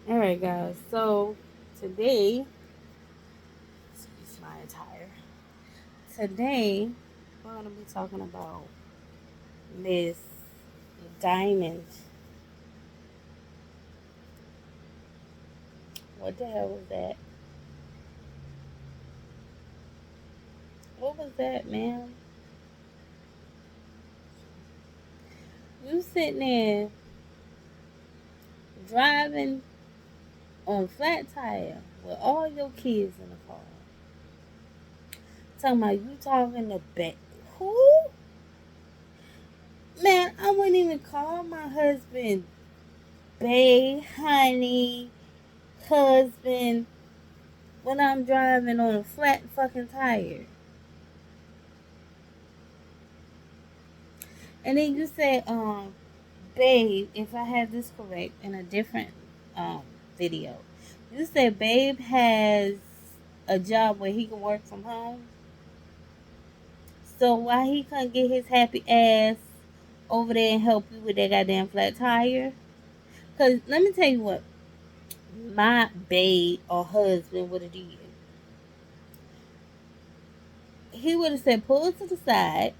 All right, guys. So today, excuse my attire. Today, we're gonna be talking about Miss Diamond. What the hell was that? What was that, ma'am? You sitting there driving on flat tire with all your kids in the car. Talking about you talking to who? Man, I wouldn't even call my husband babe, honey, husband when I'm driving on a flat fucking tire. And then you said, babe, if I have this correct in a different um video, you said babe has a job where he can work from home. So why he couldn't get his happy ass over there and help you with that goddamn flat tire? Cause let me tell you what my babe or husband would have did. He would have said, pull it to the side,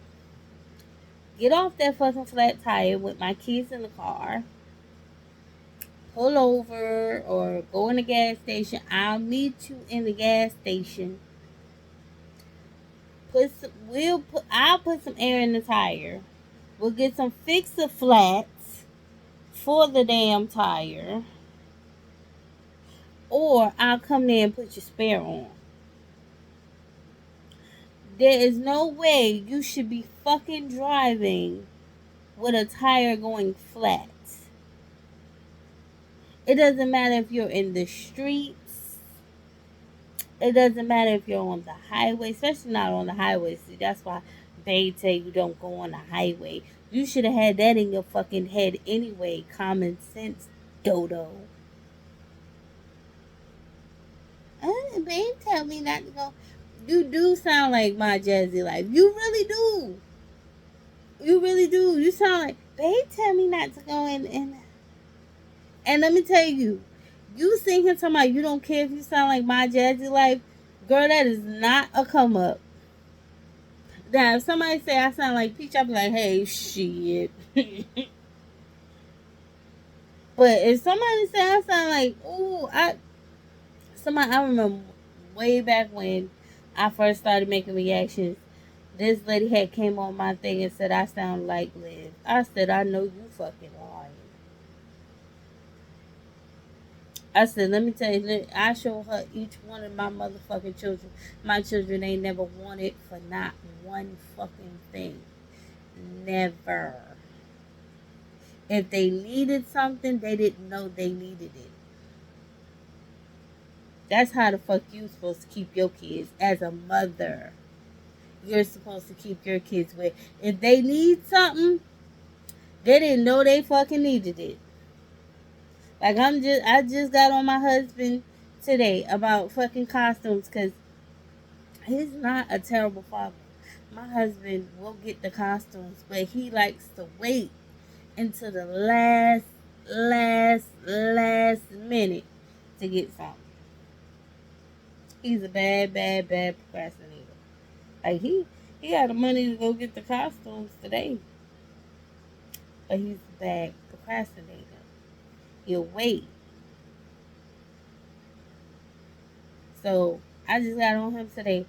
get off that fucking flat tire with my kids in the car, pull over or go in the gas station. I'll meet you in the gas station. I'll put some air in the tire. We'll get some fixer flats for the damn tire. Or I'll come there and put your spare on. There is no way you should be fucking driving with a tire going flat. It doesn't matter if you're in the streets. It doesn't matter if you're on the highway, especially not on the highway. See, that's why they say you don't go on the highway. You should have had that in your fucking head anyway. Common sense, dodo. Babe, tell me not to go. You do sound like my Jazzy Life. You really do. You really do. You sound like, babe, tell me not to go in. And let me tell you, you sing here talking about you don't care if you sound like my Jazzy Life. Girl, that is not a come up. Now, if somebody say I sound like Peach, I'll be like, hey, shit. But if somebody say I sound like, I remember way back when I first started making reactions, this lady had came on my thing and said I sound like Liv. I said, I know you fucking lying. I said, let me tell you, I show her each one of my motherfucking children. My children ain't never wanted for not one fucking thing. Never. If they needed something, they didn't know they needed it. That's how the fuck you supposed to keep your kids as a mother. You're supposed to keep your kids with. If they need something, they didn't know they fucking needed it. Like I just got on my husband today about fucking costumes because he's not a terrible father. My husband will get the costumes, but he likes to wait until the last minute to get something. He's a bad procrastinator. Like he had the money to go get the costumes today, but he's a bad procrastinator. He'll wait. So I just got on him today.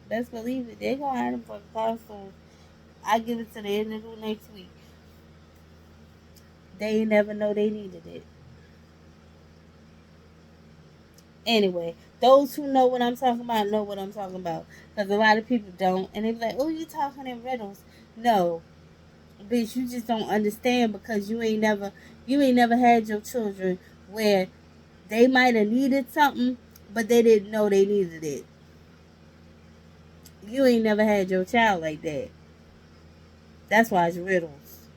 Best believe it, they gonna have them for the costumes. I give it to the end of the next week. They never know they needed it. Anyway, those who know what I'm talking about know what I'm talking about. Because a lot of people don't. And they be like, oh, you talking in riddles. No. Bitch, you just don't understand because you ain't never had your children where they might have needed something, but they didn't know they needed it. You ain't never had your child like that. That's why it's riddles.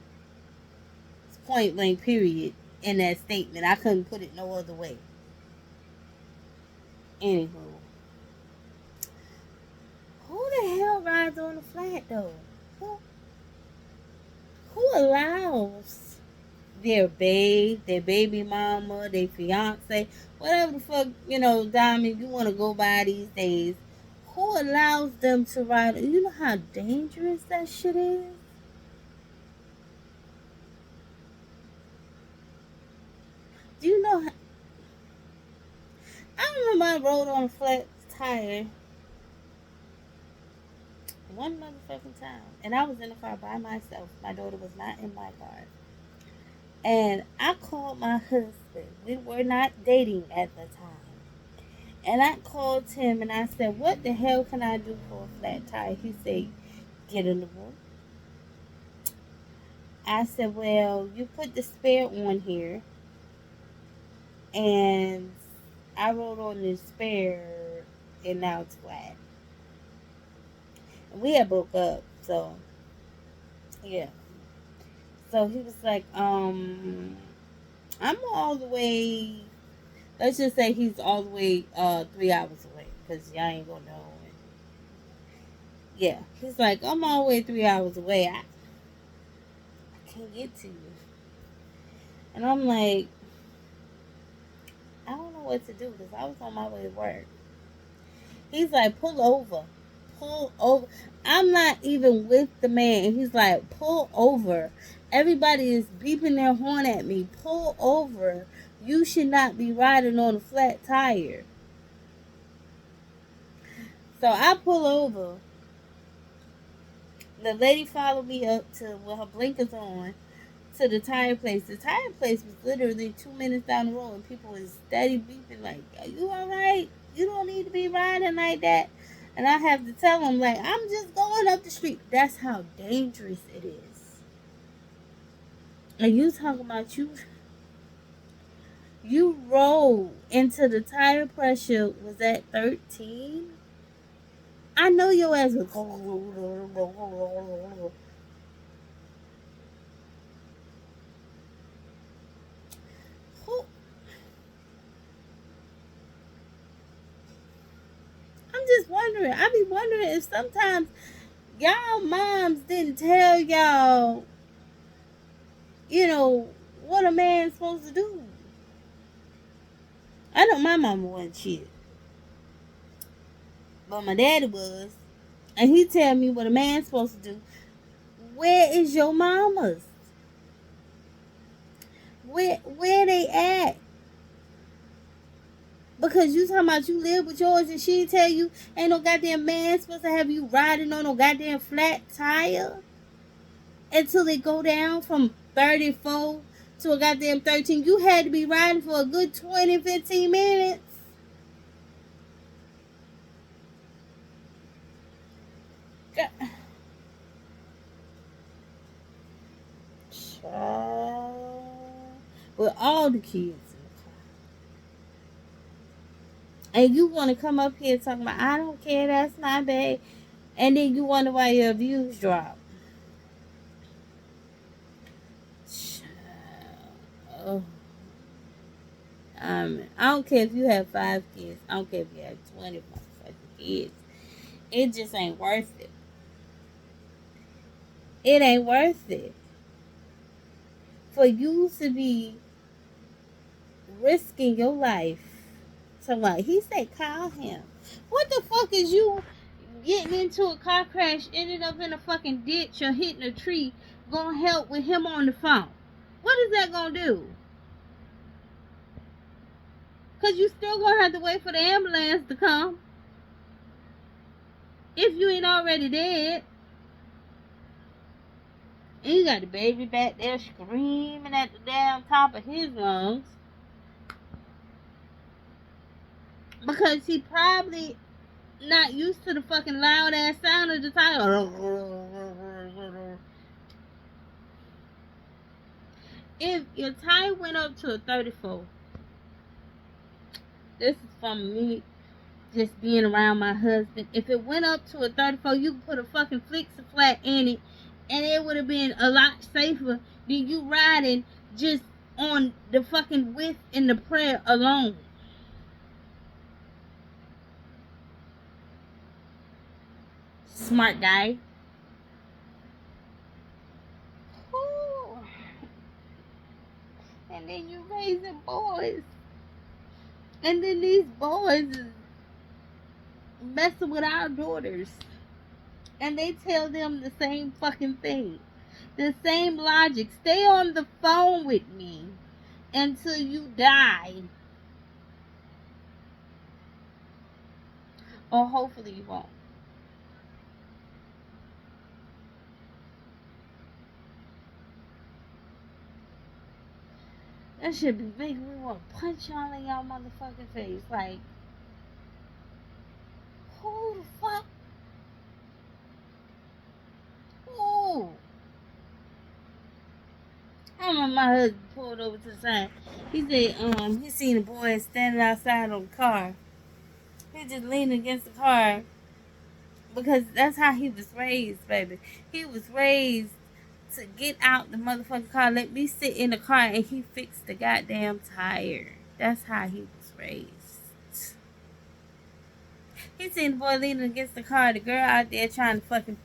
It's point blank period in that statement. I couldn't put it no other way. Anywho. Who the hell rides on the flat though? Who allows their babe, their baby mama, their fiance, whatever the fuck, Diamond, you want to go by these days. Who allows them to ride? You know how dangerous that shit is? Do you know? I remember I rode on a flat tire one motherfucking time. And I was in the car by myself. My daughter was not in my car. And I called my husband. We were not dating at the time. And I called him and I said, "What the hell can I do for a flat tire?" He said, "Get in the room." I said, "Well, you put the spare on here." And I rode on the spare and now it's flat. And we had broke up. So, yeah. So he was like, I'm all the way, let's just say he's all the way 3 hours away because y'all ain't gonna know. Yeah, he's like, I'm all the way 3 hours away. I can't get to you. And I'm like, I don't know what to do because I was on my way to work. He's like, pull over. Pull over. I'm not even with the man. And he's like, pull over. Everybody is beeping their horn at me. Pull over. You should not be riding on a flat tire. So I pull over. The lady followed me up to with her blinkers on to the tire place. The tire place was literally 2 minutes down the road, and people was steady beeping like, "Are you all right? You don't need to be riding like that." And I have to tell them like, "I'm just going up the street." That's how dangerous it is. And you talking about you rolled into the tire pressure was at 13. I know your ass was. Who I'm just wondering. I be wondering if sometimes y'all moms didn't tell y'all, you know, what a man's supposed to do. I know my mama wasn't shit, but my daddy was, and he tell me what a man's supposed to do. Where is your mamas? Where they at? Because you talking about you live with yours and she tell you ain't no goddamn man supposed to have you riding on no goddamn flat tire until they go down from 34 to a goddamn 13. You had to be riding for a good 20, 15 minutes. Child. With all the kids in the car. And you want to come up here talking about, I don't care, that's not bad. And then you wonder why your views drop. Child. Oh. I don't care if you have 5 kids. I don't care if you have 20 motherfucking kids. It just ain't worth it. It ain't worth it. For you to be risking your life. So what? He said call him. What the fuck is you getting into a car crash, ended up in a fucking ditch or hitting a tree, gonna help with him on the phone? What is that gonna do? Cause you still gonna have to wait for the ambulance to come if you ain't already dead. And you got the baby back there screaming at the damn top of his lungs because he probably not used to the fucking loud ass sound of the tire. If your tire went up to a 34, this is from me just being around my husband. If it went up to a 34, you could put a fucking Flixer flat in it, and it would have been a lot safer than you riding just on the fucking width and the prayer alone. Smart guy. Ooh. And then you raising boys. And then these boys is messing with our daughters. And they tell them the same fucking thing. The same logic. Stay on the phone with me until you die. Or hopefully you won't. That should be making me want to punch y'all in y'all motherfucking face. Like, who the fuck? Who? I remember my husband pulled over to the side. He said, he seen a boy standing outside on the car. He just leaned against the car because that's how he was raised, baby. He was raised to get out the motherfucking car, let me sit in the car, and he fixed the goddamn tire. That's how he was raised. He seen the boy leaning against the car, the girl out there trying to fucking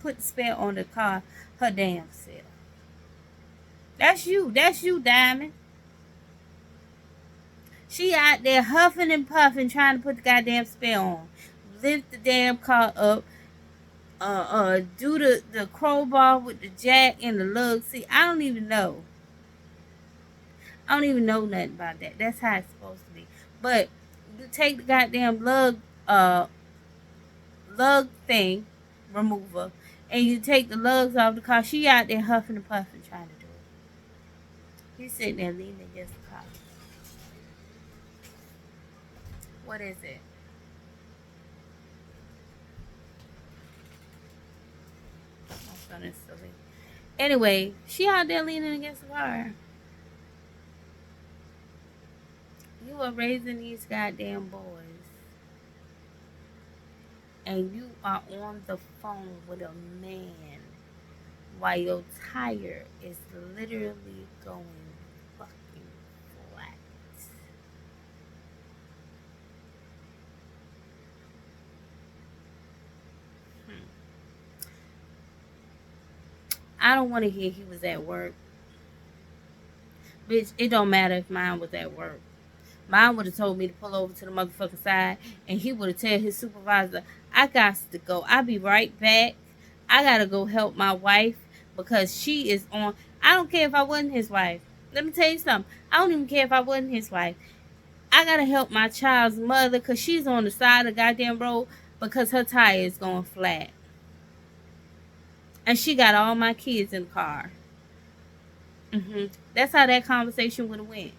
put the spare on the car, her damn self. That's you, Diamond. She out there huffing and puffing trying to put the goddamn spare on. Lift the damn car up. Do the crowbar with the jack and the lug. See, I don't even know. I don't even know nothing about that. That's how it's supposed to be. But you take the goddamn lug thing remover, and you take the lugs off the car. She out there huffing and puffing trying to do it. He's sitting there leaning against the car. What is it? My son is silly. Anyway, she out there leaning against the car. You are raising these goddamn boys. And you are on the phone with a man while your tire is literally going fucking flat. I don't want to hear he was at work. Bitch, it don't matter if mine was at work. Mine would have told me to pull over to the motherfucking side, and he would have told his supervisor, I got to go. I'll be right back. I got to go help my wife because she is on. I don't care if I wasn't his wife. Let me tell you something. I don't even care if I wasn't his wife. I got to help my child's mother because she's on the side of the goddamn road because her tire is going flat. And she got all my kids in the car. That's how that conversation would have went.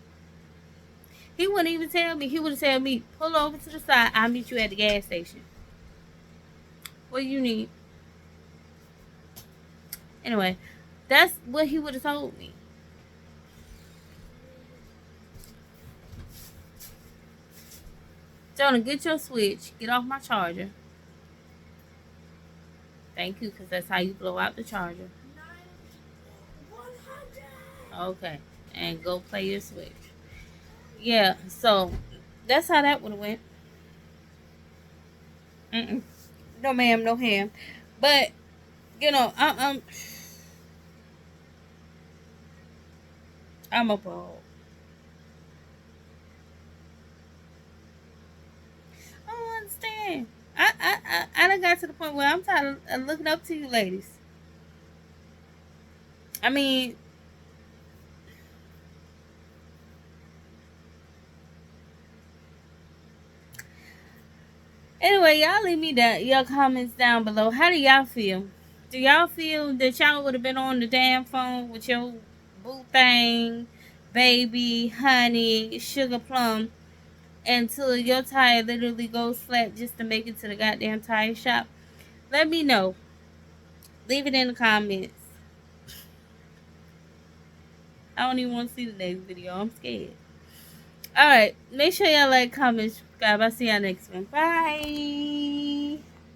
He wouldn't even tell me. He would have told me, pull over to the side. I'll meet you at the gas station. What do you need? Anyway, that's what he would have told me. Jonah, get your switch. Get off my charger. Thank you, because that's how you blow out the charger. 100. Okay. And go play your switch. Yeah, so that's how that would have went. No ma'am, no ham. But, you know, I'm appalled. I don't understand. I done got to the point where I'm tired of looking up to you ladies. I mean, anyway, y'all leave me your comments down below. How do y'all feel? Do y'all feel that y'all would have been on the damn phone with your boo thing, baby, honey, sugar plum, until your tire literally goes flat just to make it to the goddamn tire shop? Let me know. Leave it in the comments. I don't even want to see the next video. I'm scared. Alright. Make sure y'all like, comment, subscribe. I'll see y'all next one. Bye.